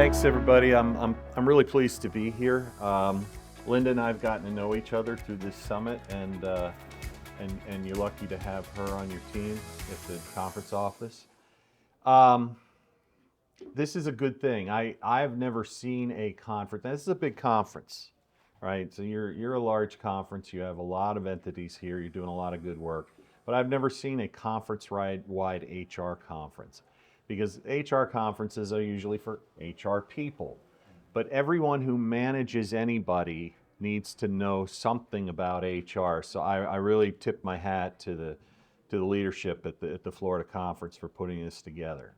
thanks everybody. I'm really pleased to be here. Linda and I have gotten to know each other through this summit, and you're lucky to have her on your team at the conference office. This is a good thing. I've never seen a conference. This is a big conference, right? So you're a large conference. You have a lot of entities here. You're doing a lot of good work. But I've never seen a conference-wide HR conference, because HR conferences are usually for HR people. But everyone who manages anybody needs to know something about HR. So I really tip my hat to the leadership at the Florida conference for putting this together.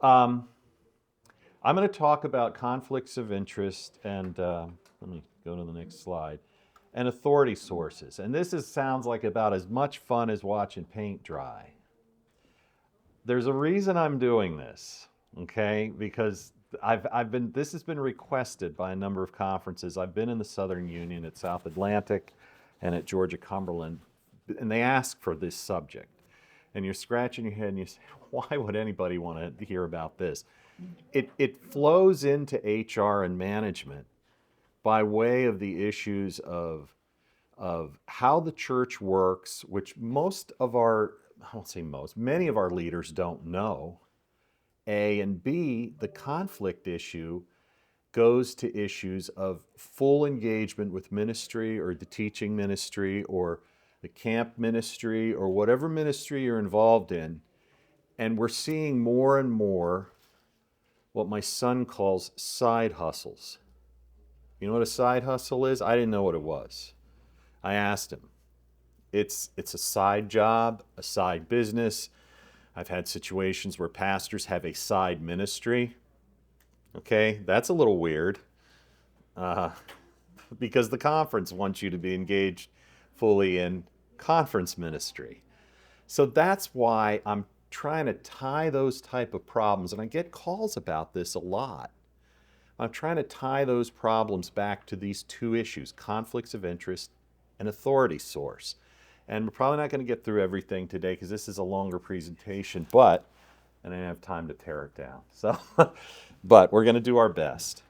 I'm going to talk about conflicts of interest and let me go to the next slide, and authority sources. And this sounds like about as much fun as watching paint dry. There's a reason I'm doing this, okay? Because this has been requested by a number of conferences. I've been in the Southern Union, at South Atlantic, and at Georgia Cumberland, and they ask for this subject. And you're scratching your head and you say, why would anybody want to hear about this? It flows into HR and management by way of the issues of how the church works, which many of our leaders don't know. A, and B, the conflict issue goes to issues of full engagement with ministry, or the teaching ministry, or the camp ministry, or whatever ministry you're involved in. And we're seeing more and more what my son calls side hustles. You know what a side hustle is? I didn't know what it was. I asked him. It's a side job, a side business. I've had situations where pastors have a side ministry. Okay, that's a little weird because the conference wants you to be engaged fully in conference ministry. So that's why I'm trying to tie those type of problems, and I get calls about this a lot. I'm trying to tie those problems back to these two issues, conflicts of interest and authority source. And we're probably not going to get through everything today because this is a longer presentation, and I didn't have time to tear it down. So, but we're going to do our best.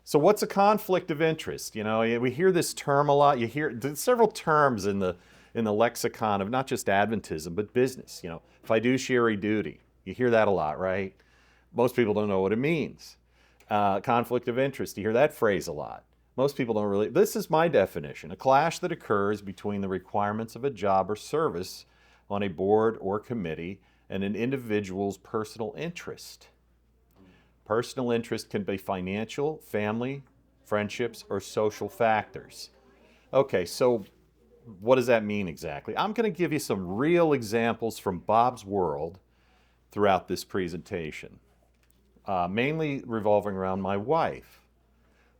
So what's a conflict of interest? You know, we hear this term a lot. You hear several terms in the lexicon of not just Adventism, but business. You know, fiduciary duty. You hear that a lot, right? Most people don't know what it means. Conflict of interest, you hear that phrase a lot. Most people don't really. This is my definition: a clash that occurs between the requirements of a job or service on a board or committee and an individual's personal interest. Personal interest can be financial, family, friendships, or social factors. Okay, so what does that mean exactly? I'm going to give you some real examples from Bob's world throughout this presentation, mainly revolving around my wife.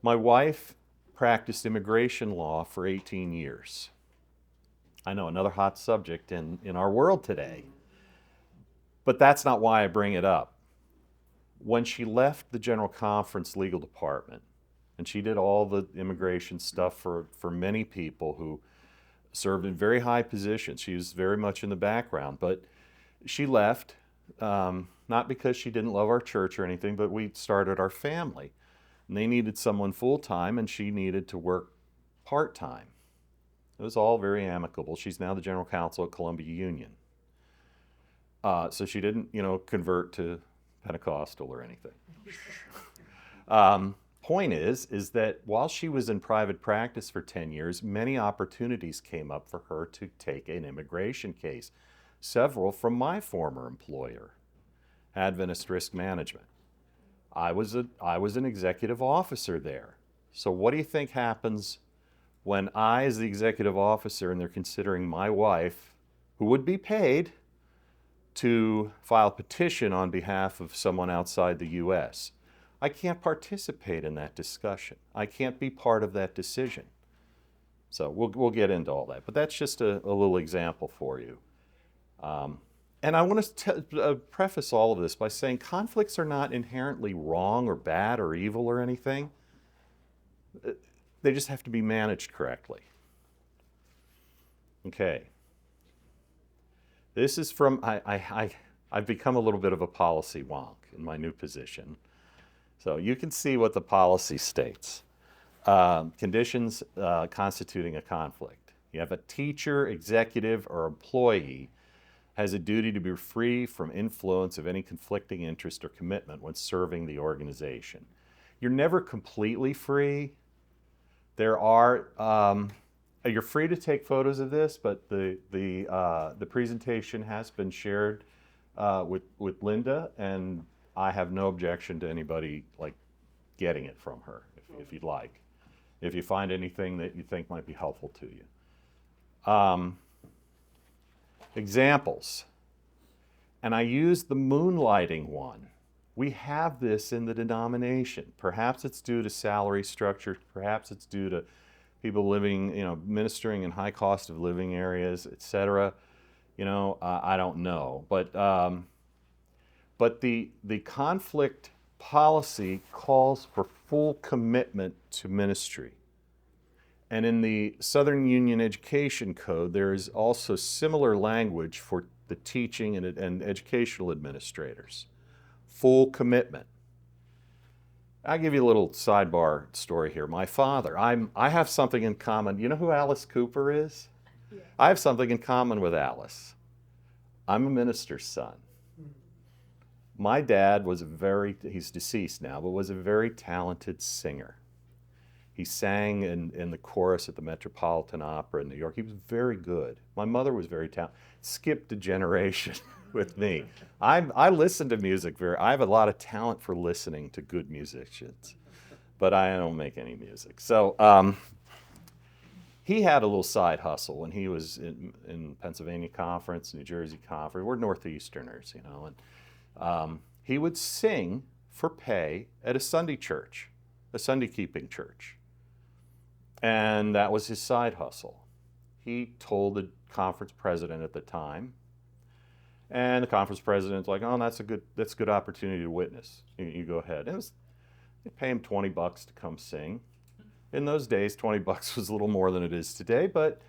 My wife practiced immigration law for 18 years. I know, another hot subject in our world today. But that's not why I bring it up. When she left the General Conference legal department, and she did all the immigration stuff for many people who served in very high positions. She was very much in the background, but she left, not because she didn't love our church or anything, but we started our family. And they needed someone full-time, and she needed to work part-time. It was all very amicable. She's now the General Counsel at Columbia Union. So she didn't, convert to Pentecostal or anything. Point is that while she was in private practice for 10 years, many opportunities came up for her to take an immigration case, several from my former employer, Adventist Risk Management. I was an executive officer there. So what do you think happens when I, as the executive officer, and they're considering my wife, who would be paid, to file a petition on behalf of someone outside the U.S.? I can't participate in that discussion. I can't be part of that decision. So we'll get into all that. But that's just a little example for you. And I want to preface all of this by saying conflicts are not inherently wrong or bad or evil or anything. They just have to be managed correctly. Okay. This is from, I've become a little bit of a policy wonk. in my new position. So you can see what the policy states. Conditions constituting a conflict. You have a teacher, executive, or employee has a duty to be free from influence of any conflicting interest or commitment when serving the organization. You're never completely free. There are, you're free to take photos of this, but the presentation has been shared with Linda, and I have no objection to anybody like getting it from her if you'd like, if you find anything that you think might be helpful to you. Examples, and I use the moonlighting one. We have this in the denomination. Perhaps it's due to salary structure, perhaps it's due to people living, ministering in high cost of living areas, etc. I don't know. But the conflict policy calls for full commitment to ministry. And in the Southern Union Education Code, there is also similar language for the teaching and educational administrators. Full commitment. I'll give you a little sidebar story here. My father, I have something in common. You know who Alice Cooper is? Yeah. I have something in common with Alice. I'm a minister's son. My dad was he's deceased now, but was a very talented singer. He sang in the chorus at the Metropolitan Opera in New York. He was very good. My mother was very talented. Skipped a generation with me. I listen to music I have a lot of talent for listening to good musicians, but I don't make any music. So he had a little side hustle when he was in Pennsylvania Conference, New Jersey Conference. We're Northeasterners, and he would sing for pay at a Sunday church, a Sunday keeping church. And that was his side hustle. He told the conference president at the time, and the conference president's like, "Oh, that's a good opportunity to witness. You go ahead." And they pay him $20 to come sing. In those days, $20 was a little more than it is today, but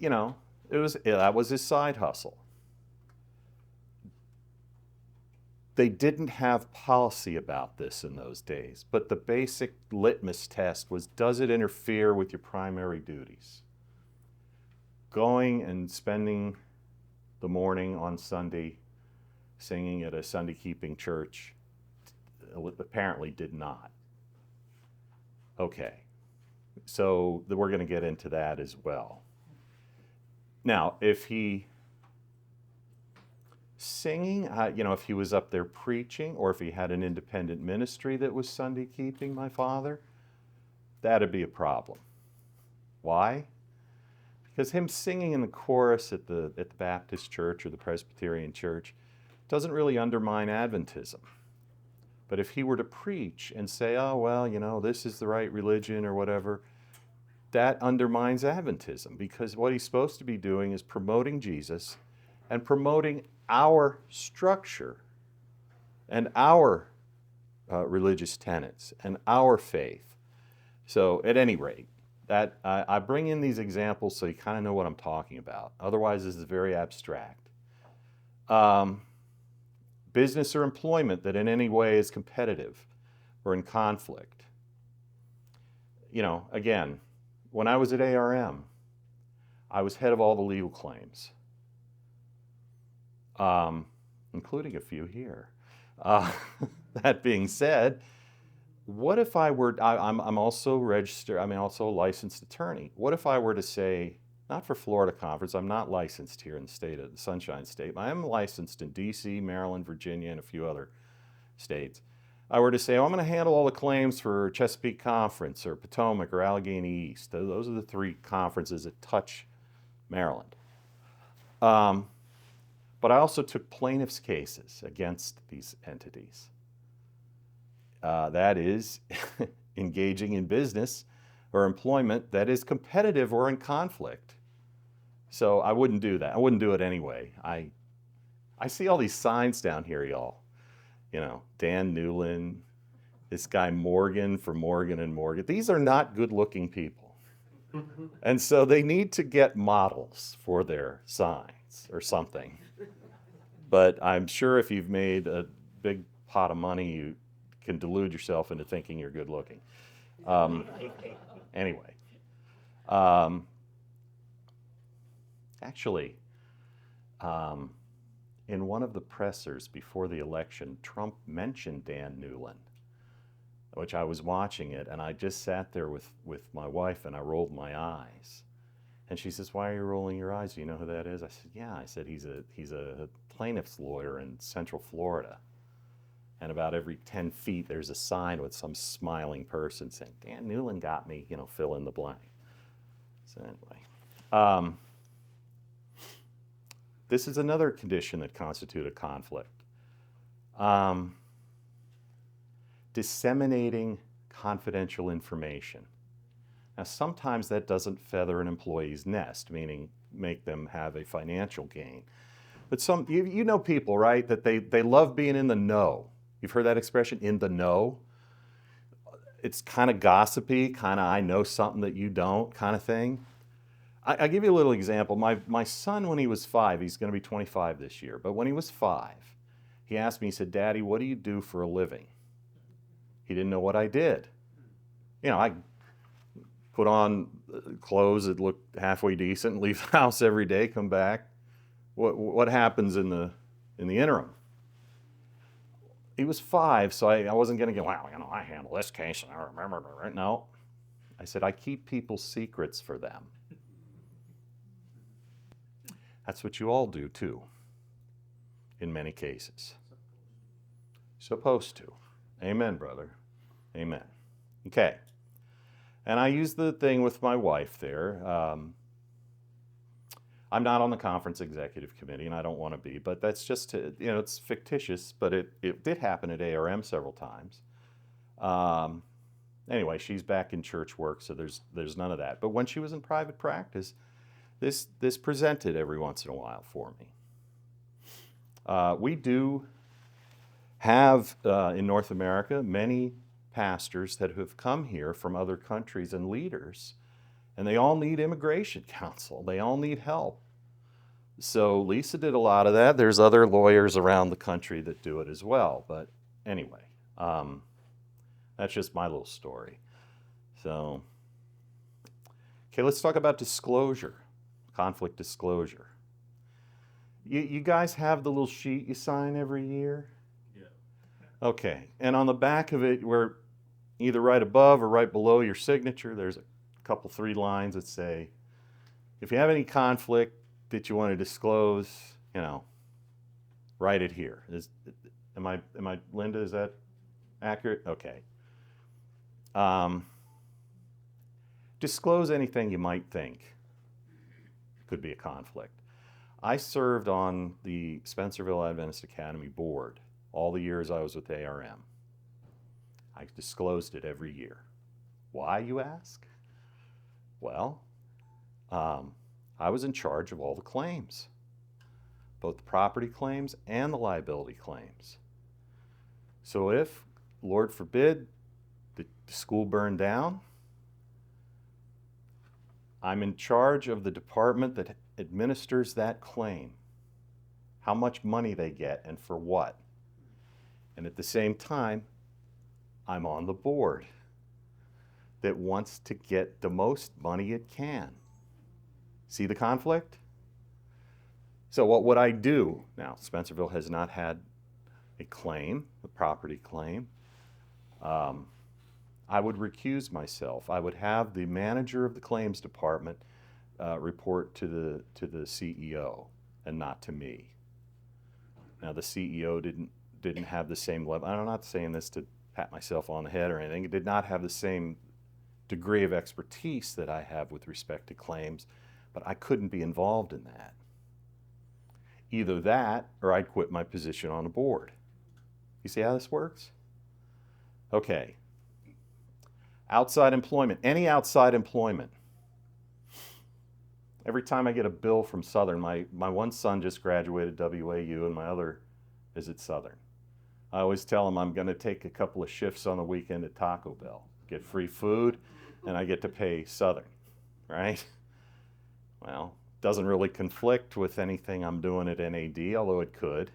that was his side hustle. They didn't have policy about this in those days, but the basic litmus test was, does it interfere with your primary duties? Going and spending the morning on Sunday singing at a Sunday keeping church apparently did not. Okay, so we're going to get into that as well. Now, if he singing, if he was up there preaching, or if he had an independent ministry that was Sunday keeping, my father, that'd be a problem. Why? Because him singing in the chorus at the Baptist church or the Presbyterian church doesn't really undermine Adventism. But if he were to preach and say, "Oh, well, this is the right religion," or whatever, that undermines Adventism, because what he's supposed to be doing is promoting Jesus and promoting our structure and our religious tenets and our faith. So at any rate, that I bring in these examples so you kind of know what I'm talking about. Otherwise, this is very abstract. Business or employment that in any way is competitive or in conflict. Again, when I was at ARM, I was head of all the legal claims. Including a few here. That being said, what if I'm also registered, also a licensed attorney. What if I were to say, not for Florida Conference, I'm not licensed here in the Sunshine State, but I am licensed in DC, Maryland, Virginia, and a few other states. I were to say, I'm going to handle all the claims for Chesapeake Conference or Potomac or Allegheny East. Those are the three conferences that touch Maryland. But I also took plaintiffs' cases against these entities. That is, engaging in business or employment that is competitive or in conflict. So I wouldn't do that. I wouldn't do it anyway. I see all these signs down here, y'all. Dan Newland, this guy Morgan for Morgan and Morgan. These are not good-looking people. And so they need to get models for their signs or something. But I'm sure if you've made a big pot of money, you can delude yourself into thinking you're good looking. Anyway. Actually, in one of the pressers before the election, Trump mentioned Dan Newland, which I was watching it, and I just sat there with my wife, and I rolled my eyes. And she says, "Why are you rolling your eyes? Do you know who that is?" I said, "Yeah." I said, he's a plaintiff's lawyer in Central Florida. And about every 10 feet, there's a sign with some smiling person saying, "Dan Newland got me," fill in the blank. So anyway, this is another condition that constitutes a conflict. Disseminating confidential information. Now, sometimes that doesn't feather an employee's nest, meaning make them have a financial gain. But you know people, right, that they love being in the know. You've heard that expression, in the know? It's kind of gossipy, kind of I know something that you don't kind of thing. I'll give you a little example. My son, when he was 5, he's going to be 25 this year, but when he was 5, he asked me, he said, "Daddy, what do you do for a living?" He didn't know what I did. I put on clothes that looked halfway decent, leave the house every day, come back. What happens in the interim? He was 5, so I wasn't going to go, "Wow, I handle this case and I remember it." Right? No. I said, I keep people's secrets for them. That's what you all do too, in many cases. Supposed to. Amen, brother. Amen. Okay. And I use the thing with my wife there. I'm not on the conference executive committee, and I don't want to be, but that's just, it's fictitious, but it did happen at ARM several times. Anyway, she's back in church work, so there's none of that. But when she was in private practice, this presented every once in a while for me. We do have, in North America, many pastors that have come here from other countries and leaders, and they all need immigration counsel. They all need help. So Lisa did a lot of that. There's other lawyers around the country that do it as well. But anyway, that's just my little story. So, okay, let's talk about disclosure, conflict disclosure. You guys have the little sheet you sign every year? Yeah. Okay, and on the back of it, where either right above or right below your signature, there's a couple, 3 lines that say, if you have any conflict that you want to disclose, write it here. Am I, Linda, is that accurate? Okay. Disclose anything you might think could be a conflict. I served on the Spencerville Adventist Academy board all the years I was with ARM. I disclosed it every year. Why, you ask? Well, I was in charge of all the claims, both the property claims and the liability claims. So if, Lord forbid, the school burned down, I'm in charge of the department that administers that claim, how much money they get and for what. And at the same time, I'm on the board that wants to get the most money it can. See the conflict? So what would I do? Now, Spencerville has not had a claim, a property claim. I would recuse myself. I would have the manager of the claims department report to the CEO and not to me. Now, the CEO didn't have the same level. I'm not saying this to pat myself on the head or anything. It did not have the same degree of expertise that I have with respect to claims, but I couldn't be involved in that. Either that or I'd quit my position on the board. You see how this works? Okay. Outside employment, any outside employment. Every time I get a bill from Southern, my one son just graduated WAU and my other is at Southern. I always tell him I'm going to take a couple of shifts on the weekend at Taco Bell, get free food, and I get to pay Southern, right? Well, doesn't really conflict with anything I'm doing at NAD, although it could.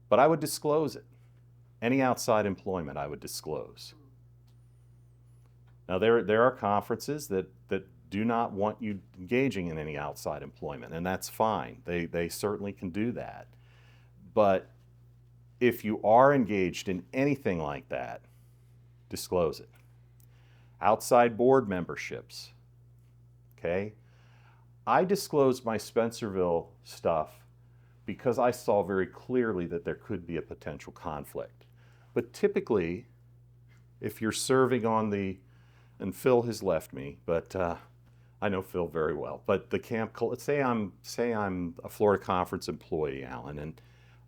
But I would disclose it. Any outside employment I would disclose. Now there are conferences that do not want you engaging in any outside employment, and that's fine. They certainly can do that. But if you are engaged in anything like that, disclose it. Outside board memberships, okay? I disclosed my Spencerville stuff because I saw very clearly that there could be a potential conflict. But typically, if you're serving on the, and Phil has left me, but I know Phil very well, but the camp, say I'm a Florida Conference employee, Alan,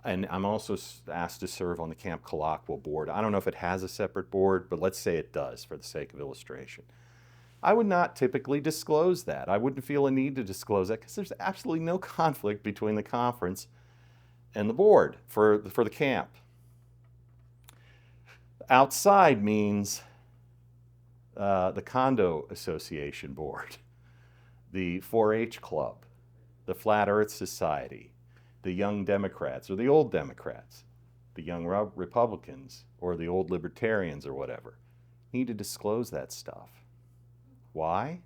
and I'm also asked to serve on the Camp Colloquial board. I don't know if it has a separate board, but let's say it does for the sake of illustration. I would not typically disclose that. I wouldn't feel a need to disclose that because there's absolutely no conflict between the conference and the board for the camp. Outside means the condo association board, the 4-H club, the Flat Earth Society, the Young Democrats or the Old Democrats, the Young Republicans or the Old Libertarians or whatever. Need to disclose that stuff. Why?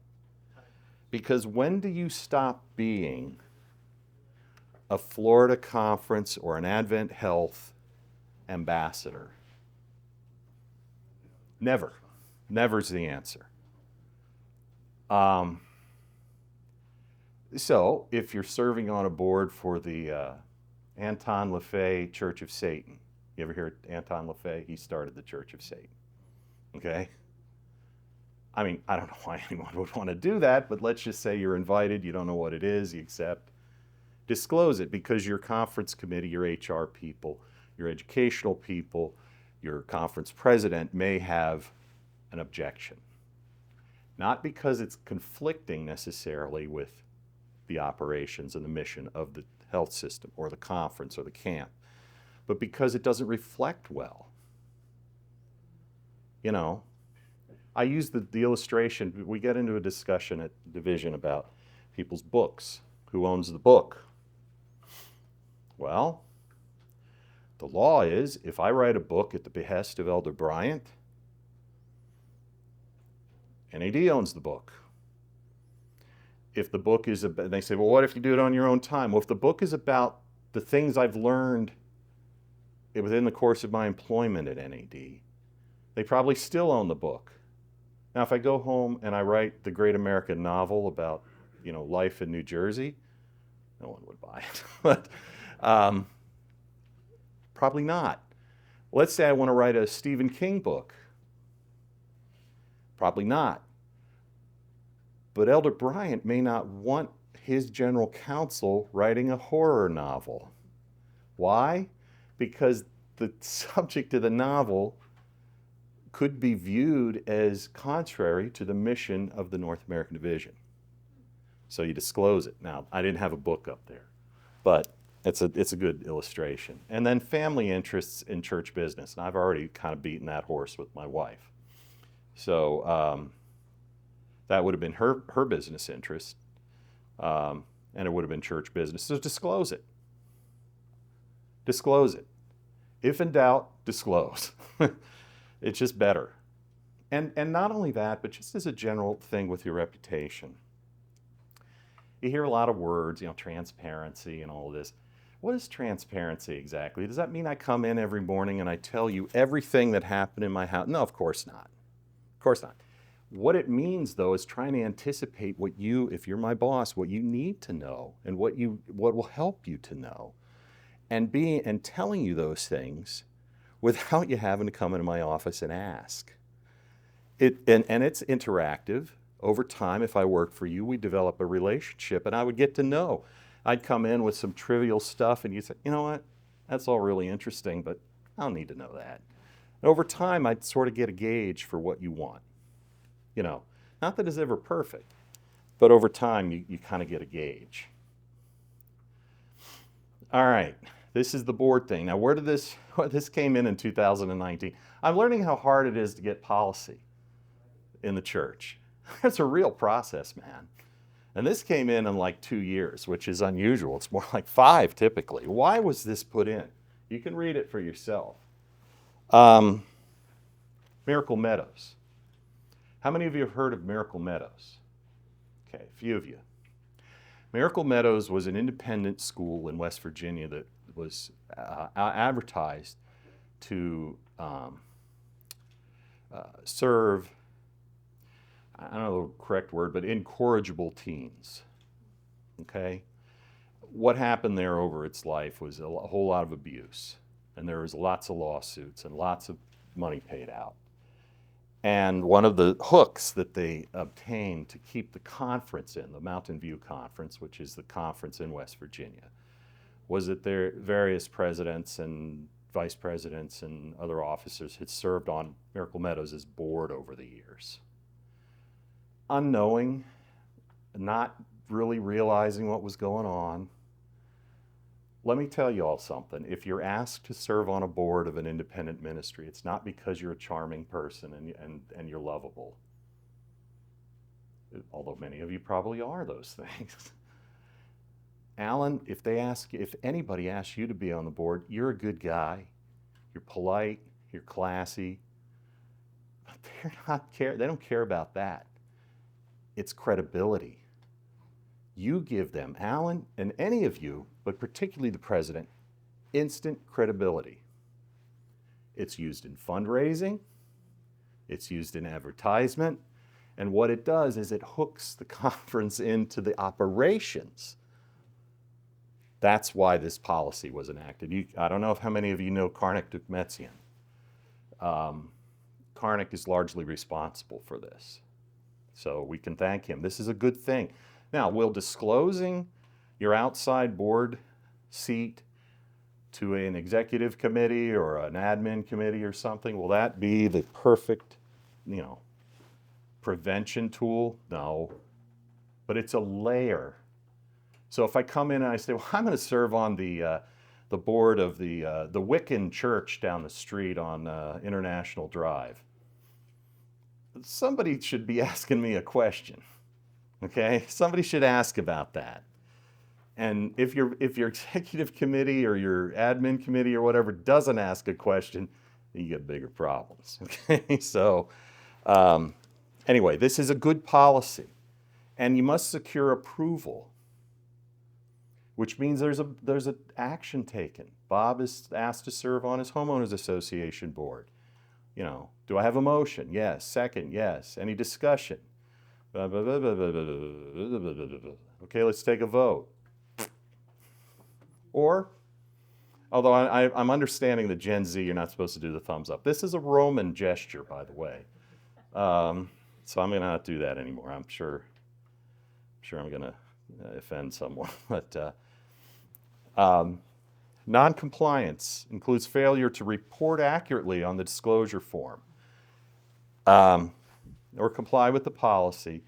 Because when do you stop being a Florida Conference or an Advent Health ambassador? Never. Never's the answer. So, if you're serving on a board for the Anton LaFey Church of Satan, you ever hear Anton LaFey? He started the Church of Satan. Okay? I mean, I don't know why anyone would want to do that, but let's just say you're invited, you don't know what it is, you accept. Disclose it because your conference committee, your HR people, your educational people, your conference president may have an objection. Not because it's conflicting necessarily with the operations and the mission of the health system or the conference or the camp, but because it doesn't reflect well. You know, I use the illustration, we get into a discussion at division about people's books. Who owns the book? Well, the law is if I write a book at the behest of Elder Bryant, NAD owns the book. If the book is about, they say, well, what if you do it on your own time? Well, if the book is about the things I've learned within the course of my employment at NAD, they probably still own the book. Now, if I go home and I write the great American novel about, life in New Jersey, no one would buy it. But probably not. Let's say I want to write a Stephen King book. Probably not. But Elder Bryant may not want his general counsel writing a horror novel. Why? Because the subject of the novel could be viewed as contrary to the mission of the North American Division. So you disclose it. Now, I didn't have a book up there, but it's a good illustration. And then family interests in church business. And I've already kind of beaten that horse with my wife. So that would have been her business interest, and it would have been church business. So disclose it. Disclose it. If in doubt, disclose. It's just better. And not only that, but just as a general thing with your reputation. You hear a lot of words, transparency and all of this. What is transparency exactly? Does that mean I come in every morning and I tell you everything that happened in my house? No, of course not. Of course not. What it means, though, is trying to anticipate what you, if you're my boss, what you need to know and what will help you to know. And telling you those things without you having to come into my office and ask. And it's interactive. Over time, if I worked for you, we'd develop a relationship and I would get to know. I'd come in with some trivial stuff and you'd say, you know what, that's all really interesting, but I don't need to know that. And over time, I'd sort of get a gauge for what you want. Not that it's ever perfect, but over time, you kind of get a gauge. All right, this is the board thing. Now, this came in 2019. I'm learning how hard it is to get policy in the church. It's a real process, man. And this came in like 2 years, which is unusual. It's more like 5 typically. Why was this put in? You can read it for yourself. Um, Miracle Meadows. How many of you have heard of Miracle Meadows? Okay, a few of you. Miracle Meadows was an independent school in West Virginia that was advertised to serve, I don't know the correct word, but incorrigible teens. Okay? What happened there over its life was a whole lot of abuse, and there was lots of lawsuits and lots of money paid out. And one of the hooks that they obtained to keep the conference in, the Mountain View Conference, which is the conference in West Virginia, was that their various presidents and vice presidents and other officers had served on Miracle Meadows' board over the years. Unknowing, not really realizing what was going on. Let me tell you all something. If you're asked to serve on a board of an independent ministry, it's not because you're a charming person and you're lovable. Although many of you probably are those things. Alan, if anybody asks you to be on the board, you're a good guy, you're polite, you're classy. But they don't care about that. It's credibility. You give them, Alan, and any of you, but particularly the president, instant credibility. It's used in fundraising, it's used in advertisement, and what it does is it hooks the conference into the operations. That's why this policy was enacted. I don't know how many of you know Karnak Dukmetsian. Karnak is largely responsible for this. So we can thank him. This is a good thing. Now, will disclosing your outside board seat to an executive committee or an admin committee or something, will that be the perfect, prevention tool? No. But it's a layer. So if I come in and I say, well, I'm going to serve on the board of the Wiccan church down the street on International Drive, somebody should be asking me a question. Okay, somebody should ask about that. And if your executive committee or your admin committee or whatever doesn't ask a question, you get bigger problems. Okay, so anyway, this is a good policy, and you must secure approval, which means there's an action taken. Bob is asked to serve on his homeowners association board. Do I have a motion? Yes. Second? Yes. Any discussion? Okay, let's take a vote. Or, although I'm understanding that Gen Z, you're not supposed to do the thumbs up. This is a Roman gesture, by the way. So I'm going to not do that anymore. I'm sure I'm going to offend someone. But non-compliance includes failure to report accurately on the disclosure form. Or comply with the policy.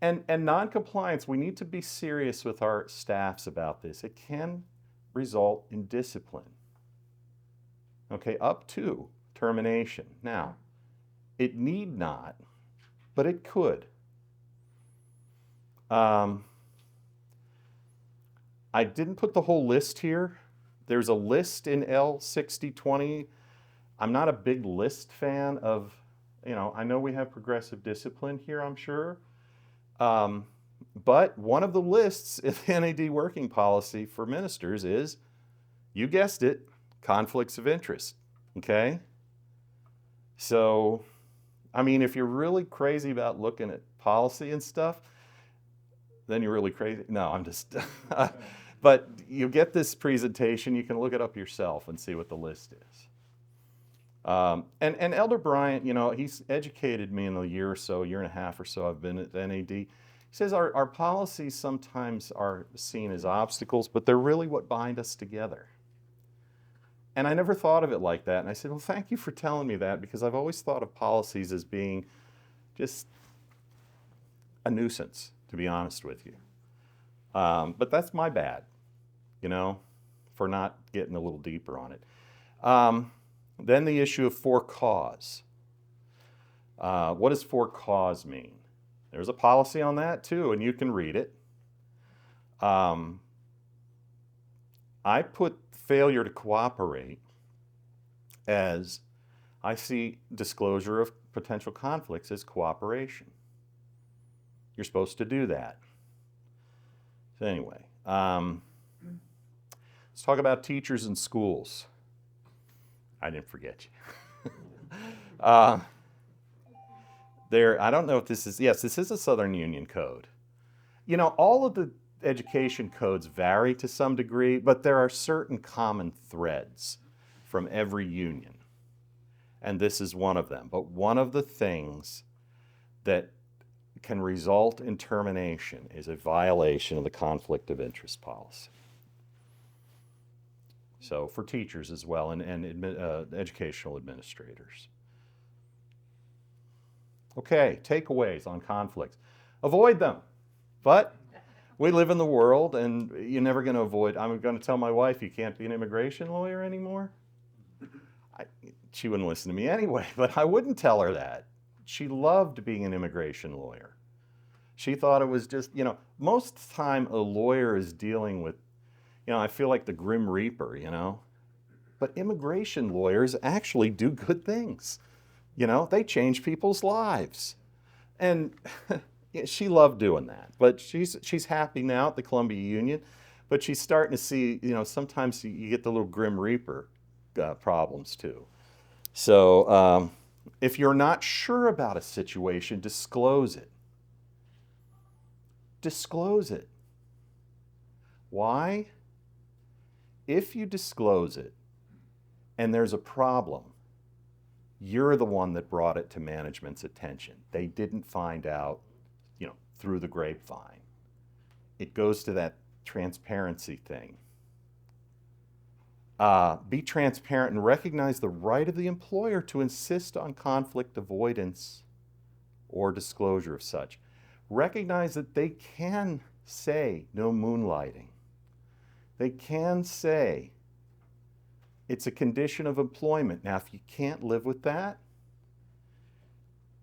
And non-compliance, we need to be serious with our staffs about this. It can result in discipline. Okay, up to termination. Now, it need not, but it could. I didn't put the whole list here. There's a list in L6020. I'm not a big list fan of, I know we have progressive discipline here, I'm sure. But one of the lists in the NAD working policy for ministers is, you guessed it, conflicts of interest. Okay? So, if you're really crazy about looking at policy and stuff, then you're really crazy. No, I'm just, but you get this presentation, you can look it up yourself and see what the list is. And Elder Bryant, he's educated me in the year and a half or so I've been at NAD. He says our policies sometimes are seen as obstacles, but they're really what bind us together. And I never thought of it like that. And I said, well, thank you for telling me that, because I've always thought of policies as being just a nuisance, to be honest with you. But that's my bad, for not getting a little deeper on it. Then the issue of for cause. What does for cause mean? There's a policy on that too, and you can read it. I put failure to cooperate as I see disclosure of potential conflicts as cooperation. You're supposed to do that. So anyway, let's talk about teachers in schools. I didn't forget you. I don't know if this is, yes, this is a Southern Union code. You know, all of the education codes vary to some degree, but there are certain common threads from every union. And this is one of them. But one of the things that can result in termination is a violation of the conflict of interest policy. So for teachers as well and educational administrators. Okay, takeaways on conflicts. Avoid them. But we live in the world and you're never going to avoid. I'm going to tell my wife you can't be an immigration lawyer anymore. She wouldn't listen to me anyway, but I wouldn't tell her that. She loved being an immigration lawyer. She thought it was just, you know, most of the time a lawyer is dealing with, you know, I feel like the Grim Reaper, you know. But immigration lawyers actually do good things. You know, they change people's lives. And she loved doing that. But she's happy now at the Columbia Union. But she's starting to see, you know, sometimes you get the little Grim Reaper problems too. So if you're not sure about a situation, disclose it. Disclose it. Why? If you disclose it and there's a problem, you're the one that brought it to management's attention. They didn't find out, you know, through the grapevine. It goes to that transparency thing. Be transparent and recognize the right of the employer to insist on conflict avoidance or disclosure of such. Recognize that they can say no moonlighting. They can say it's a condition of employment. Now, if you can't live with that,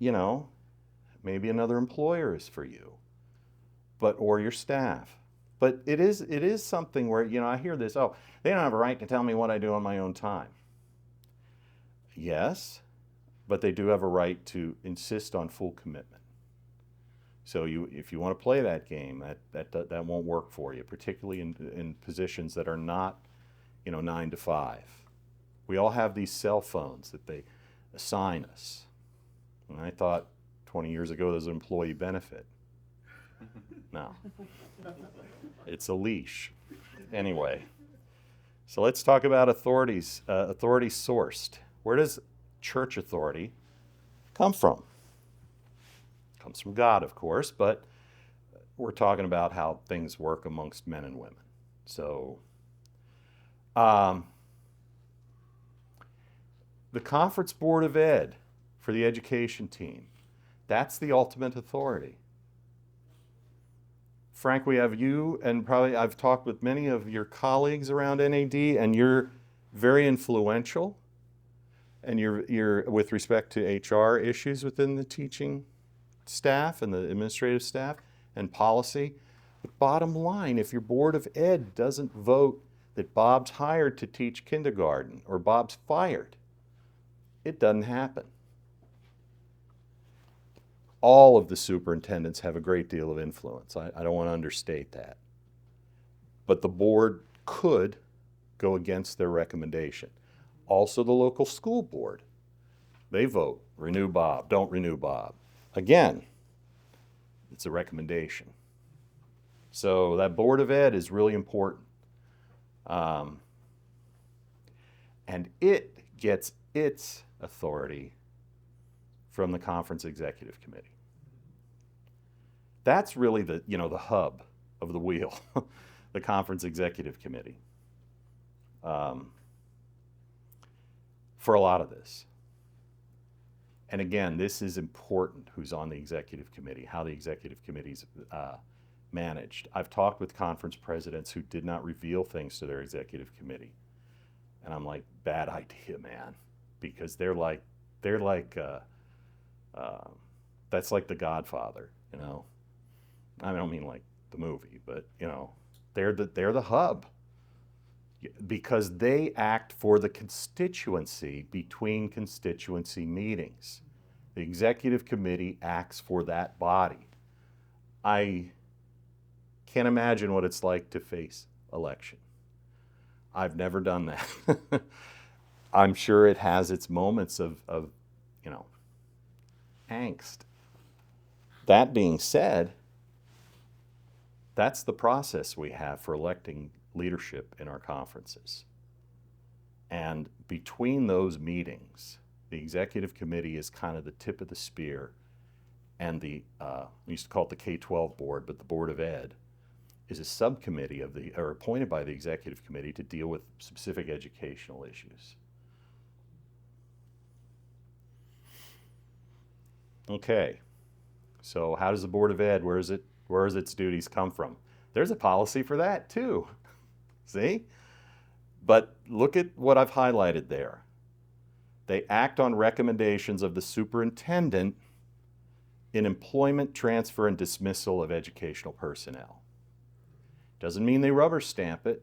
you know, maybe another employer is for you, or your staff. But it is something where, you know, I hear this, oh, they don't have a right to tell me what I do on my own time. Yes, but they do have a right to insist on full commitment. So if you want to play that game, that won't work for you, particularly in positions that are not, you know, 9 to 5. We all have these cell phones that they assign us. And I thought 20 years ago there was an employee benefit. No. It's a leash. Anyway, so let's talk about authorities, authority sourced. Where does church authority come from? It comes from God, of course, but we're talking about how things work amongst men and women. So, the Conference Board of Ed for the education team, that's the ultimate authority. Frank, we have you, and probably I've talked with many of your colleagues around NAD, and you're very influential, and you're with respect to HR issues within the teaching staff and the administrative staff and policy. But bottom line, if your Board of Ed doesn't vote that Bob's hired to teach kindergarten or Bob's fired, it doesn't happen. All of the superintendents have a great deal of influence. I don't want to understate that. But the board could go against their recommendation. Also the local school board. They vote, renew Bob, don't renew Bob. Again, it's a recommendation. So that Board of Ed is really important. And it gets its authority from the Conference Executive Committee. That's really the hub of the wheel, the Conference Executive Committee, for a lot of this. And again, this is important, who's on the Executive Committee, how the Executive Committee's managed. I've talked with conference presidents who did not reveal things to their Executive Committee. And I'm like, bad idea, man, because they're like that's like The Godfather, you know. I don't mean like the movie, but you know, they're the hub. because they act for the constituency between constituency meetings. The executive committee acts for that body. I can't imagine what it's like to face election. I've never done that. I'm sure it has its moments of angst. That being said, that's the process we have for electing leadership in our conferences. And between those meetings, the executive committee is kind of the tip of the spear, and we used to call it the K-12 board, but the Board of Ed is a subcommittee or appointed by the executive committee to deal with specific educational issues. Okay, so how does the Board of Ed, where does its duties come from? There's a policy for that too, see? But look at what I've highlighted there. They act on recommendations of the superintendent in employment, transfer, and dismissal of educational personnel. Doesn't mean they rubber stamp it.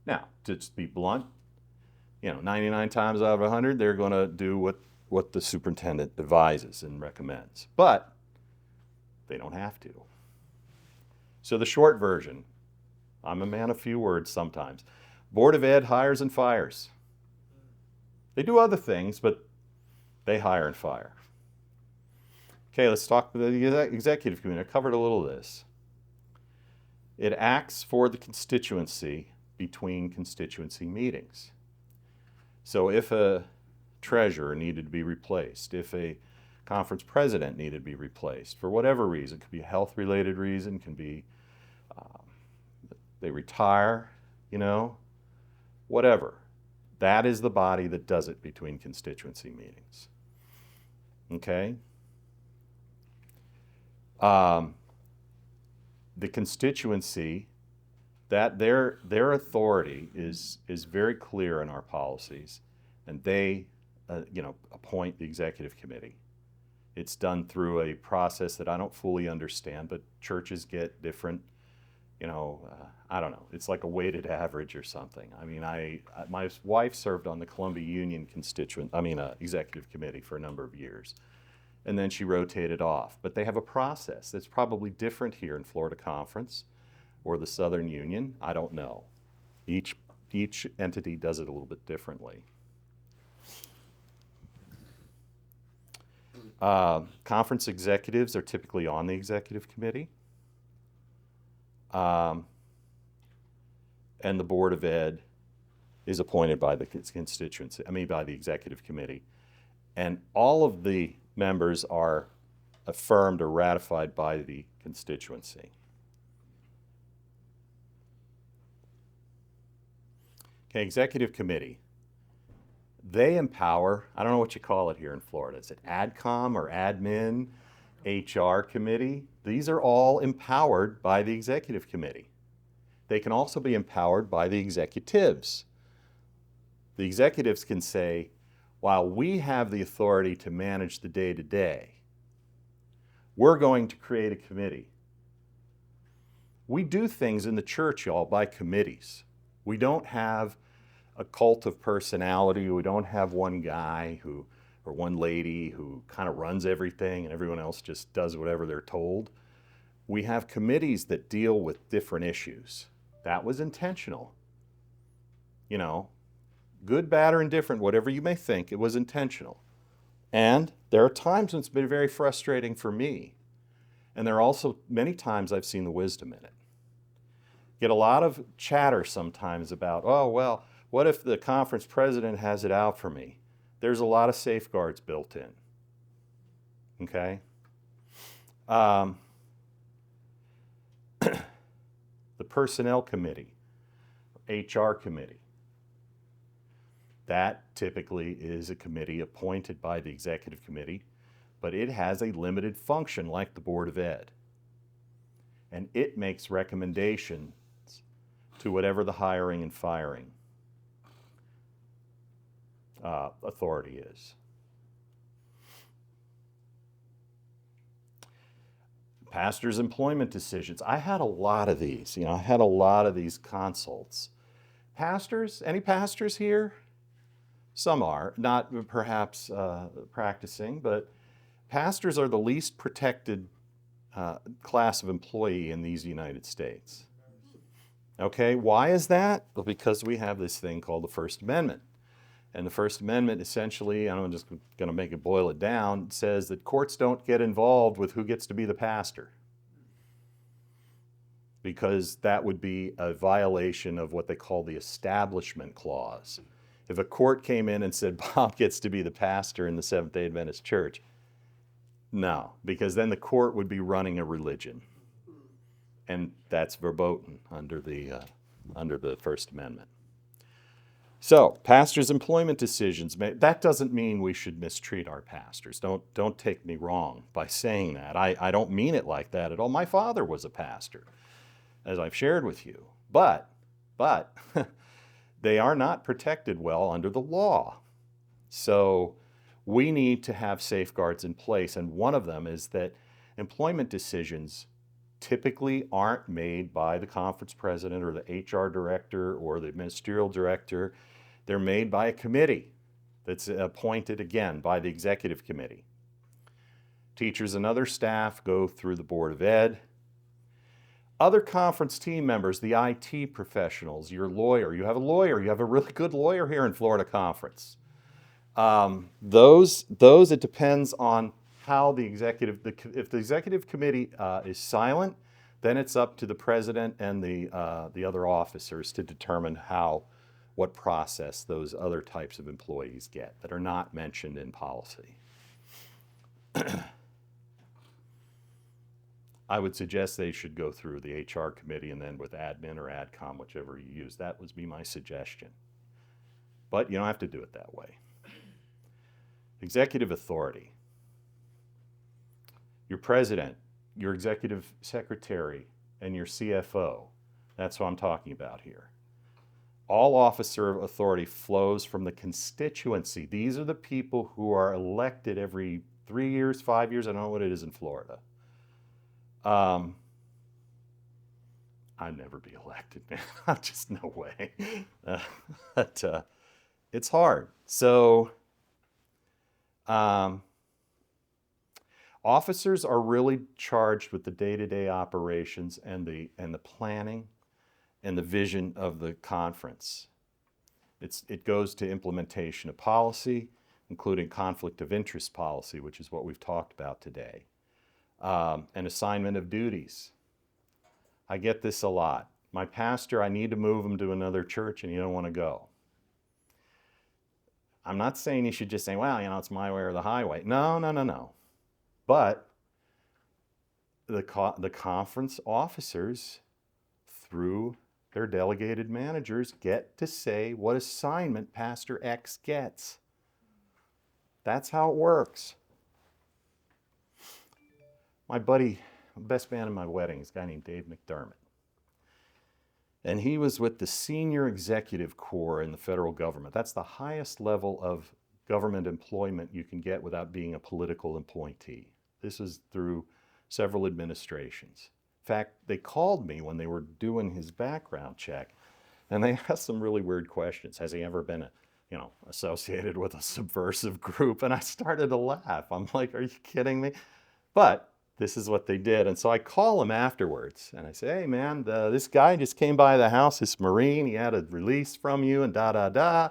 Now, to be blunt, 99 times out of 100, they're going to do what the superintendent advises and recommends. But they don't have to. So the short version, I'm a man of few words sometimes. Board of Ed hires and fires. They do other things, but they hire and fire. Okay, let's talk about the executive committee. I covered a little of this. It acts for the constituency between constituency meetings. So if a treasurer needed to be replaced, if a conference president needed to be replaced, for whatever reason, it could be a health-related reason, can be they retire, whatever. That is the body that does it between constituency meetings. Okay? The constituency, that their authority is very clear in our policies, and they appoint the executive committee. It's done through a process that I don't fully understand, but churches get different, I don't know. It's like a weighted average or something. I mean, my wife served on the Columbia Union executive committee for a number of years, and then she rotated off. But they have a process that's probably different here in Florida Conference or the Southern Union. I don't know. Each entity does it a little bit differently. Conference executives are typically on the executive committee. And the Board of Ed is appointed by the by the executive committee. And all of the members are affirmed or ratified by the constituency. Okay, executive committee. They empower, I don't know what you call it here in Florida. Is it AdCom or admin, HR committee? These are all empowered by the executive committee. They can also be empowered by the executives. The executives can say, while we have the authority to manage the day-to-day, we're going to create a committee. We do things in the church, y'all, by committees. We don't have a cult of personality. We don't have one guy or one lady who kind of runs everything and everyone else just does whatever they're told. We have committees that deal with different issues. That was intentional. Good, bad, or indifferent, whatever you may think, it was intentional. And there are times when it's been very frustrating for me. And there are also many times I've seen the wisdom in it. Get a lot of chatter sometimes about, oh, well, what if the conference president has it out for me? There's a lot of safeguards built in. Okay? The personnel committee, HR committee, that typically is a committee appointed by the executive committee, but it has a limited function like the Board of Ed. And it makes recommendations to whatever the hiring and firing authority is. Pastors' employment decisions. I had a lot of these. I had a lot of these consults. Pastors? Any pastors here? Some are, not perhaps practicing, but pastors are the least protected class of employee in these United States. Okay, why is that? Well, because we have this thing called the First Amendment. And the First Amendment essentially, and I'm just going to boil it down, says that courts don't get involved with who gets to be the pastor, because that would be a violation of what they call the Establishment Clause. If a court came in and said Bob gets to be the pastor in the Seventh-day Adventist Church, no, because then the court would be running a religion. And that's verboten under the First Amendment. So, pastors' employment decisions, that doesn't mean we should mistreat our pastors. Don't take me wrong by saying that. I don't mean it like that at all. My father was a pastor, as I've shared with you. But they are not protected well under the law. So we need to have safeguards in place, and one of them is that employment decisions typically aren't made by the conference president or the HR director or the ministerial director. They're made by a committee that's appointed, again, by the executive committee. Teachers and other staff go through the Board of Ed. Other conference team members, the IT professionals, your lawyer, you have a really good lawyer here in Florida Conference. Those it depends on how the executive, if the executive committee is silent, then it's up to the president and the other officers to determine what process those other types of employees get that are not mentioned in policy. I would suggest they should go through the HR committee and then with admin or adcom, whichever you use. That would be my suggestion. But you don't have to do it that way. Executive authority. Your president, your executive secretary, and your CFO. That's what I'm talking about here. All officer authority flows from the constituency. These are the people who are elected every 3 years, 5 years. I don't know what it is in Florida. I'd never be elected, man. Just no way. But it's hard. So officers are really charged with the day-to-day operations and the planning and the vision of the conference. It goes to implementation of policy, including conflict of interest policy, which is what we've talked about today. And assignment of duties. I get this a lot. My pastor, I need to move him to another church and he don't want to go. I'm not saying you should just say, well, it's my way or the highway. No. But the conference officers, through their delegated managers, get to say what assignment Pastor X gets. That's how it works. My buddy, best man in my wedding, is a guy named Dave McDermott. And he was with the Senior Executive Corps in the federal government. That's the highest level of government employment you can get without being a political appointee. This is through several administrations. In fact, they called me when they were doing his background check, and they asked some really weird questions. Has he ever been associated with a subversive group? And I started to laugh. I'm like, are you kidding me? But this is what they did. And so I call him afterwards and I say, hey man, this guy just came by the house, this Marine, he had a release from you and da.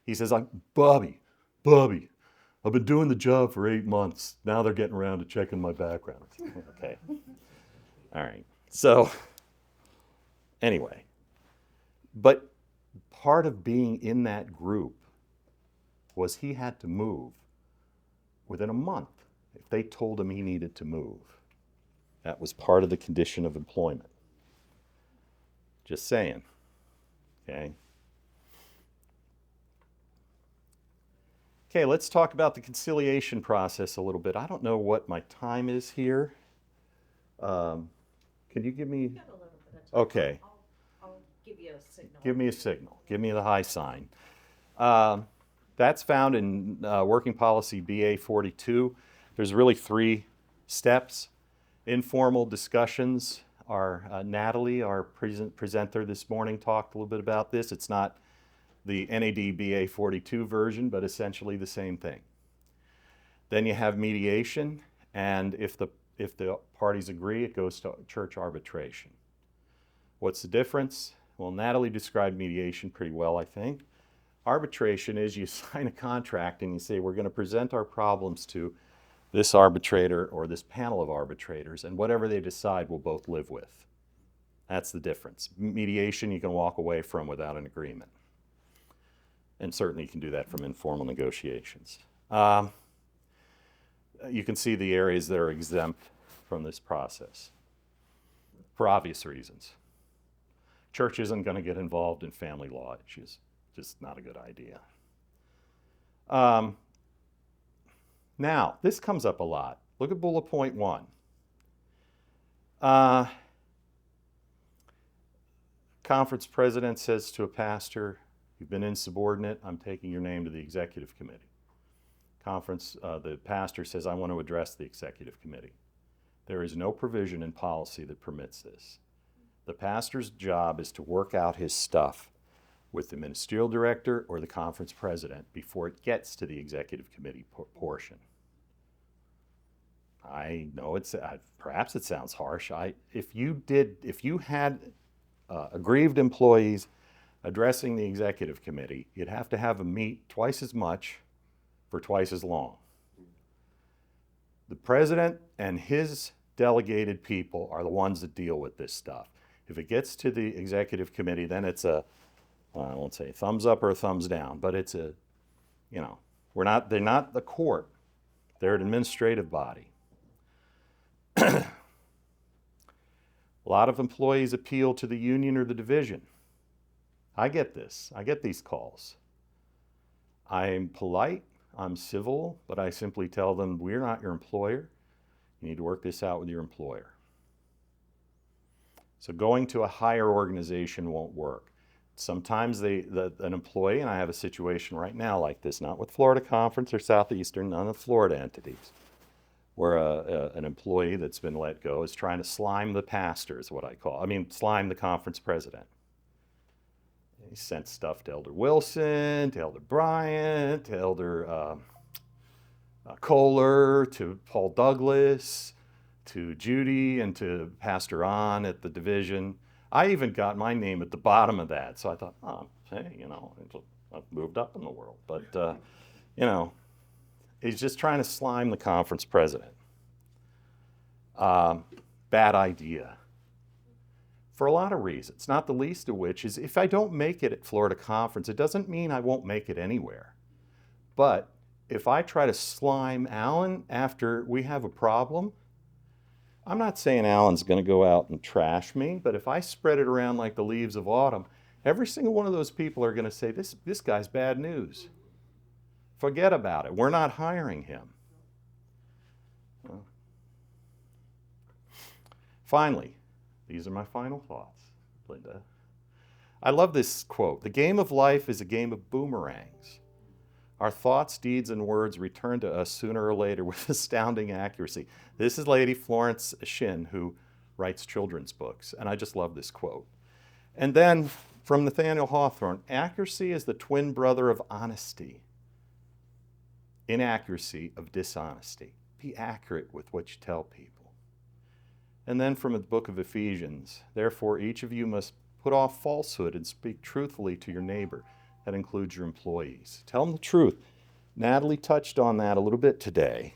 He says, Bobby, I've been doing the job for 8 months. Now they're getting around to checking my background. Okay. All right. So anyway, but part of being in that group was he had to move within a month. If they told him he needed to move, that was part of the condition of employment. Just saying, okay? Okay, let's talk about the conciliation process a little bit. I don't know what my time is here. Can you give me? You've got a little bit of time. Okay. I'll give you a signal. Give me a signal. Give me the high sign. That's found in Working Policy BA 42. There's really 3 steps: informal discussions Natalie, our presenter this morning, talked a little bit about this. It's not the NADBA 42 version, but essentially the same thing. Then you have mediation, and if the parties agree, it goes to church arbitration. What's the difference? Well, Natalie described mediation pretty well, I think. Arbitration is you sign a contract and you say, we're going to present our problems to this arbitrator or this panel of arbitrators, and whatever they decide we'll both live with. That's the difference. Mediation you can walk away from without an agreement. And certainly you can do that from informal negotiations. You can see the areas that are exempt from this process for obvious reasons. Church isn't going to get involved in family law issues. Just not a good idea. Now, this comes up a lot. Look at bullet point 1. Conference president says to a pastor, you've been insubordinate, I'm taking your name to the executive committee. The pastor says, I want to address the executive committee. There is no provision in policy that permits this. The pastor's job is to work out his stuff with the ministerial director or the conference president before it gets to the executive committee portion. I know perhaps it sounds harsh. If you had aggrieved employees addressing the executive committee, you'd have to have them meet twice as much for twice as long. The president and his delegated people are the ones that deal with this stuff. If it gets to the executive committee, then it's I won't say thumbs up or a thumbs down, but it's they're not the court. They're an administrative body. A lot of employees appeal to the union or the division. I get this. I get these calls. I'm polite, I'm civil, but I simply tell them, we're not your employer. You need to work this out with your employer. So going to a higher organization won't work. Sometimes an employee, and I have a situation right now like this, not with Florida Conference or Southeastern, none of Florida entities, where an employee that's been let go is trying to slime the pastor, is what I call. Slime the conference president. He sent stuff to Elder Wilson, to Elder Bryant, to Elder Kohler, to Paul Douglas, to Judy, and to Pastor On at the division. I even got my name at the bottom of that, so I thought, hey, I've moved up in the world. But, he's just trying to slime the conference president. Bad idea. For a lot of reasons, not the least of which is if I don't make it at Florida Conference, it doesn't mean I won't make it anywhere. But if I try to slime Alan after we have a problem, I'm not saying Alan's going to go out and trash me, but if I spread it around like the leaves of autumn, every single one of those people are going to say, this guy's bad news. Forget about it. We're not hiring him. Finally, these are my final thoughts, Linda. I love this quote. The game of life is a game of boomerangs. Our thoughts, deeds, and words return to us sooner or later with astounding accuracy. This is Lady Florence Shinn, who writes children's books, and I just love this quote. And then from Nathaniel Hawthorne, accuracy is the twin brother of honesty. Inaccuracy of dishonesty. Be accurate with what you tell people. And then from the book of Ephesians, therefore each of you must put off falsehood and speak truthfully to your neighbor. That includes your employees. Tell them the truth. Natalie touched on that a little bit today.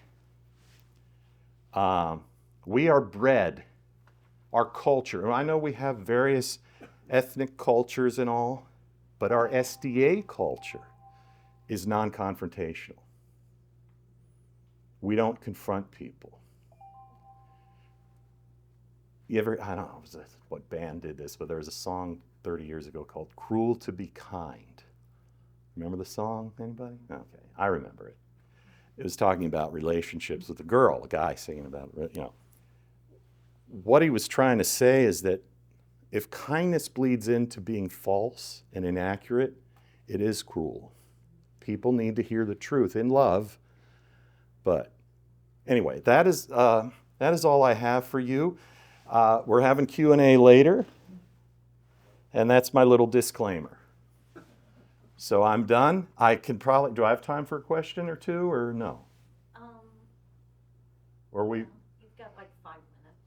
We are bred, our culture. I know we have various ethnic cultures and all, but our SDA culture is non-confrontational. We don't confront people. I don't know what band did this, but there was a song 30 years ago called Cruel to Be Kind. Remember the song, anybody? Okay, I remember it. It was talking about relationships with a girl, a guy singing about, What he was trying to say is that if kindness bleeds into being false and inaccurate, it is cruel. People need to hear the truth in love. But anyway, that is all I have for you. We're having Q&A later, and that's my little disclaimer. So I'm done. I can probably, do I have time for a question or two, or no? Or we, You've got like 5 minutes.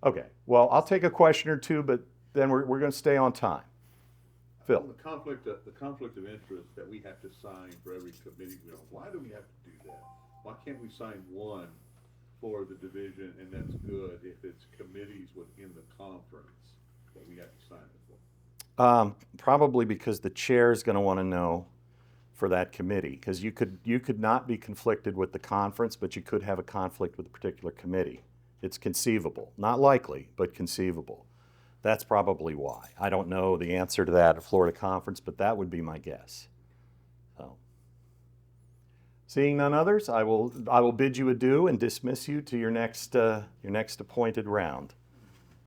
okay. Well, I'll take a question or two, but then we're going to stay on time. Phil. On the conflict of interest that we have to sign for every committee we on, why do we have to do that? Why can't we sign one for the division and that's good if it's committees within the conference that we have to sign it for? Probably because the chair is going to want to know for that committee, because you could not be conflicted with the conference, but you could have a conflict with a particular committee. It's conceivable, not likely, but conceivable. That's probably why. I don't know the answer to that at Florida Conference, but that would be my guess. So, seeing none others, I will bid you adieu and dismiss you to your next appointed round.